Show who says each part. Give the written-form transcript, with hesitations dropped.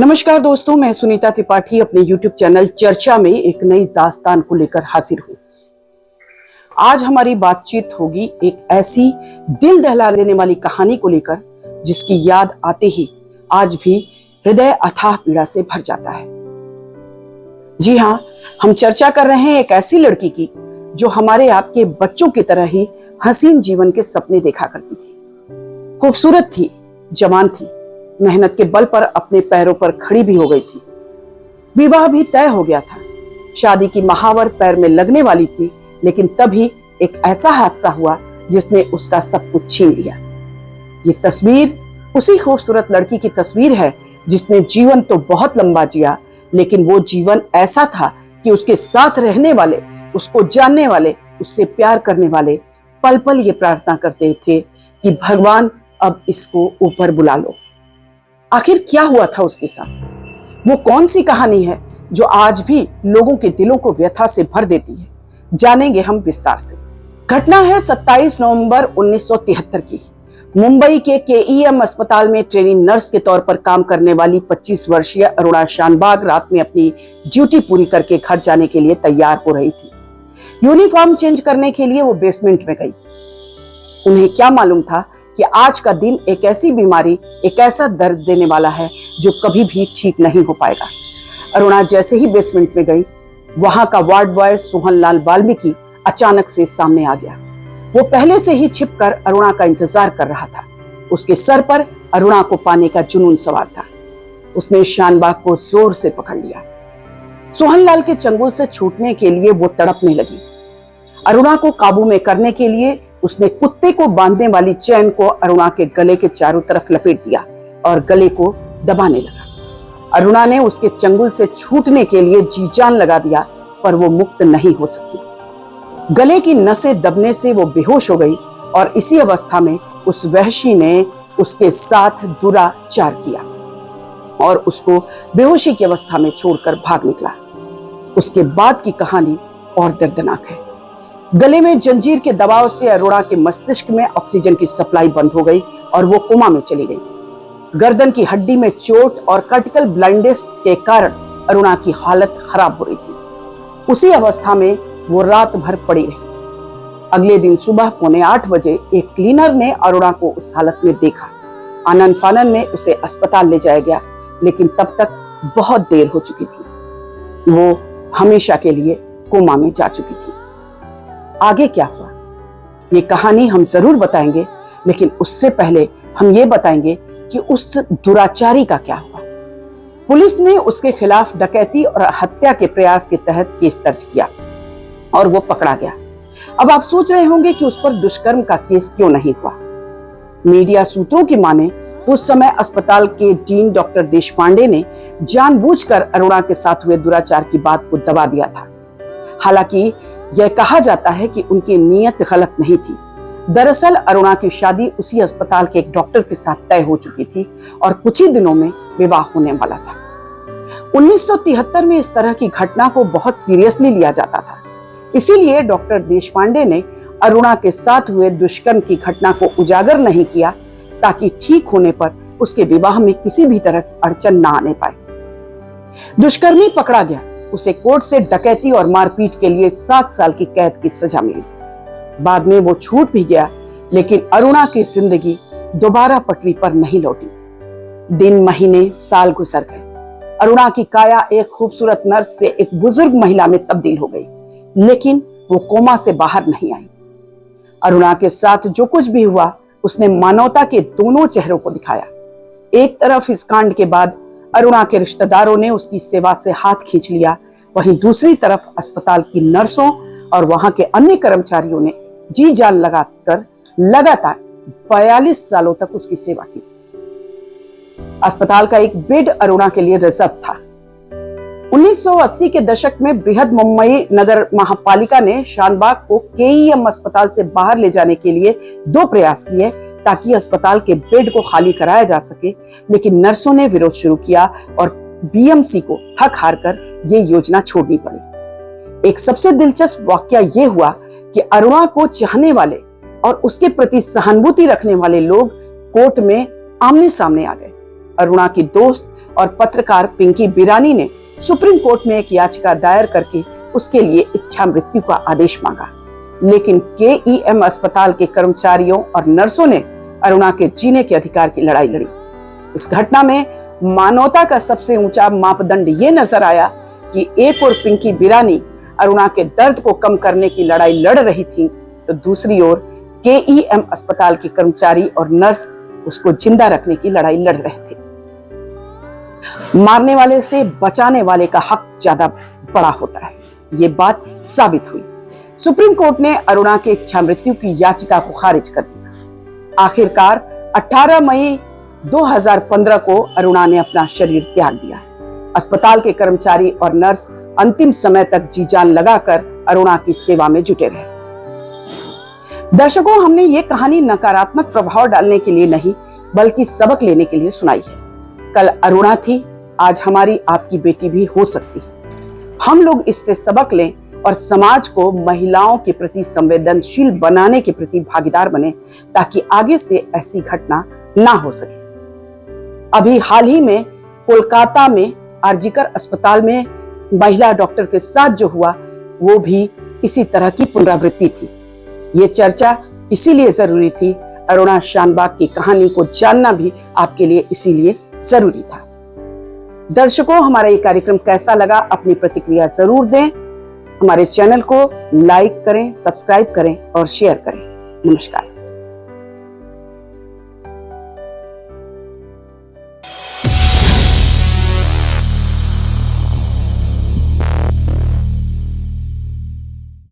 Speaker 1: नमस्कार दोस्तों, मैं सुनीता त्रिपाठी अपने YouTube चैनल चर्चा में एक नई दास्तान को लेकर हाजिर हूँ। आज हमारी बातचीत होगी एक ऐसी दिल दहला देने वाली कहानी को लेकर जिसकी याद आते ही आज भी हृदय अथाह पीड़ा से भर जाता है। जी हाँ, हम चर्चा कर रहे हैं एक ऐसी लड़की की जो हमारे आपके बच्चों की तरह ही हसीन जीवन के सपने देखा करती थी। खूबसूरत थी, जवान थी, मेहनत के बल पर अपने पैरों पर खड़ी भी हो गई थी। विवाह भी तय हो गया था, शादी की महावर पैर में लगने वाली थी, लेकिन तभी एक ऐसा हादसा हुआ जिसने उसका सब कुछ छीन लिया। ये तस्वीर उसी खूबसूरत लड़की की तस्वीर है जिसने जीवन तो बहुत लंबा जिया, लेकिन वो जीवन ऐसा था कि उसके साथ रहने वाले, उसको जानने वाले, उससे प्यार करने वाले पल पल ये प्रार्थना करते थे कि भगवान अब इसको ऊपर बुला लो। आखिर क्या हुआ था उसके साथ? वो कौन सी कहानी है जो आज भी लोगों के दिलों को व्यथा से भर देती है? जानेंगे हम विस्तार से। घटना है 27 नवंबर 1973 की। मुंबई के KEM अस्पताल में ट्रेनिंग नर्स के तौर पर काम करने वाली 25 वर्षीय अरुणा शानबाग रात में अपनी ड्यूटी पूरी करके घर जाने के लिए तैयार हो रही थी। यूनिफॉर्म चेंज करने के लिए वो बेसमेंट में गई। उन्हें क्या मालूम था कि आज का दिन एक ऐसी बीमारी, एक ऐसा दर्द देने वाला है जो कभी भी ठीक नहीं हो पाएगा। अरुणा जैसे ही बेसमेंट में गई, वहां का वार्ड बॉय सोहन लाल वाल्मीकि अचानक से सामने आ गया। वो पहले से ही छिपकर अरुणा का इंतजार कर रहा था। उसके सर पर अरुणा को पाने का जुनून सवार था। उसने शानबाग को जोर से पकड़ लिया। सोहन लाल के चंगुल से छूटने के लिए वो तड़पने लगी। अरुणा को काबू में करने के लिए उसने कुत्ते को बांधने वाली चैन को अरुणा के गले के चारों तरफ लपेट दिया और गले को दबाने लगा। अरुणा ने उसके चंगुल से छूटने के लिए जी जान लगा दिया, पर वो मुक्त नहीं हो सकी। गले की नसें दबने से वो बेहोश हो गई और इसी अवस्था में उस वहशी ने उसके साथ दुराचार किया और उसको बेहोशी की अवस्था में छोड़कर भाग निकला। उसके बाद की कहानी और दर्दनाक है। गले में जंजीर के दबाव से अरुणा के मस्तिष्क में ऑक्सीजन की सप्लाई बंद हो गई और वो कोमा में चली गई। गर्दन की हड्डी में चोट और कर्टिकल ब्लाइंडनेस के कारण अरुणा की हालत खराब हो रही थी। उसी अवस्था में वो रात भर पड़ी रही। अगले दिन सुबह 7:45 बजे एक क्लीनर ने अरुणा को उस हालत में देखा। आनन फानन में उसे अस्पताल ले जाया गया, लेकिन तब तक बहुत देर हो चुकी थी। वो हमेशा के लिए कोमा में जा चुकी थी। आगे क्या हुआ ये कहानी हम जरूर बताएंगे, लेकिन उससे पहले हम ये बताएंगे कि उस दुराचारी का क्या हुआ। पुलिस ने उसके खिलाफ डकैती और हत्या के प्रयास के तहत केस दर्ज किया और वो पकड़ा गया। अब आप सोच रहे होंगे कि उस पर दुष्कर्म का केस क्यों नहीं हुआ। मीडिया सूत्रों की माने तो उस समय अस्पताल के डीन डॉक्टर देशपांडे ने जानबूझकर अरुणा के साथ हुए दुराचार की बात को दबा दिया था। हालांकि यह कहा जाता है कि उनकी नीयत गलत नहीं थी। दरअसल अरुणा की शादी उसी अस्पताल के एक डॉक्टर के साथ तय हो चुकी थी और कुछ ही दिनों में विवाह होने वाला था। 1973 में इस तरह की घटना को बहुत सीरियसली लिया जाता था। इसीलिए डॉक्टर देशपांडे ने अरुणा के साथ हुए दुष्कर्म की घटना को उजागर नहीं किया, ताकि ठीक होने पर उसके विवाह में किसी भी तरह की अड़चन न आने पाए। दुष्कर्मी पकड़ा गया। उसे कोर्ट से डकैती और मारपीट के लिए 7 साल की कैद की सजा मिली। बाद में वो छूट भी गया, लेकिन अरुणा की जिंदगी दोबारा पटरी पर नहीं लौटी। दिन, महीने, साल गुजर गए। अरुणा की काया एक खूबसूरत नर्स से एक बुजुर्ग महिला में तब्दील हो गई, लेकिन वो कोमा से बाहर नहीं आई। अरुणा के साथ जो कुछ भी हुआ, उसने मानवता के दोनों चेहरों को दिखाया। एक तरफ इस कांड के बाद अरुणा के रिश्तेदारों ने उसकी सेवा से हाथ खींच लिया, वहीं दूसरी तरफ अस्पताल की नर्सों और वहां के अन्य कर्मचारियों ने जी जान लगाकर लगातार 42 सालों तक उसकी सेवा की। अस्पताल का एक बेड अरुणा के लिए रिजर्व था। 1980 के दशक में बृहद मुंबई नगर महापालिका ने शानबाग को KEM अस्पताल से बाहर ले जाने के लिए 2 प्रयास किए, ताकि अस्पताल के बेड को खाली कराया जा सके, लेकिन नर्सों ने विरोध शुरू किया और BMC को थक हारकर ये योजना छोड़नी पड़ी। एक सबसे दिलचस्प वाकया ये हुआ कि अरुणा को चाहने वाले और उसके प्रति सहानुभूति रखने वाले लोग कोर्ट में आमने सामने आ गए। अरुणा की दोस्त और पत्रकार पिंकी बिरानी ने सुप्रीम कोर्ट में एक याचिका दायर करके उसके लिए इच्छा मृत्यु का आदेश मांगा, लेकिन केईएम अस्पताल के कर्मचारियों और नर्सों ने अरुणा के जीने के अधिकार की लड़ाई लड़ी। इस घटना में मानवता का सबसे ऊंचा मापदंड ये नजर आया कि एक ओर पिंकी बिरानी अरुणा के दर्द को कम करने की लड़ाई लड़ रही थी, तो दूसरी ओर केईएम अस्पताल के कर्मचारी और नर्स उसको जिंदा रखने की लड़ाई लड़ रहे थे। मारने वाले से बचाने वाले का हक ज्यादा बड़ा होता है, ये बात साबित हुई। सुप्रीम कोर्ट ने अरुणा के इच्छा मृत्यु की याचिका को खारिज कर दिया। आखिरकार 18 मई 2015 को अरुणा ने अपना शरीर त्याग दिया। अस्पताल के कर्मचारी और नर्स अंतिम समय तक जी जान लगाकर अरुणा की सेवा में जुटे रहे। दर्शकों, हमने ये कहानी नकारात्मक प्रभाव डालने के लिए नहीं, बल्कि सबक लेने के लिए सुनाई है। कल अरुणा थी, आज हमारी आपकी बेटी भी हो सकती है। हम लोग इससे सबक लें और समाज को महिलाओं के प्रति संवेदनशील बनाने के प्रति भागीदार बने, ताकि आगे से ऐसी घटना ना हो सके। अभी हाल ही में कोलकाता में आरजीकर अस्पताल में महिला डॉक्टर के साथ जो हुआ, वो भी इसी तरह की पुनरावृत्ति थी। ये चर्चा इसीलिए जरूरी थी, अरुणा शानबाग की कहानी को जानना भी आपके लिए इसीलिए जरूरी था। दर्शकों, हमारा ये कार्यक्रम कैसा लगा, अपनी प्रतिक्रिया जरूर दें। हमारे चैनल को लाइक करें, सब्सक्राइब करें और शेयर करें। नमस्कार।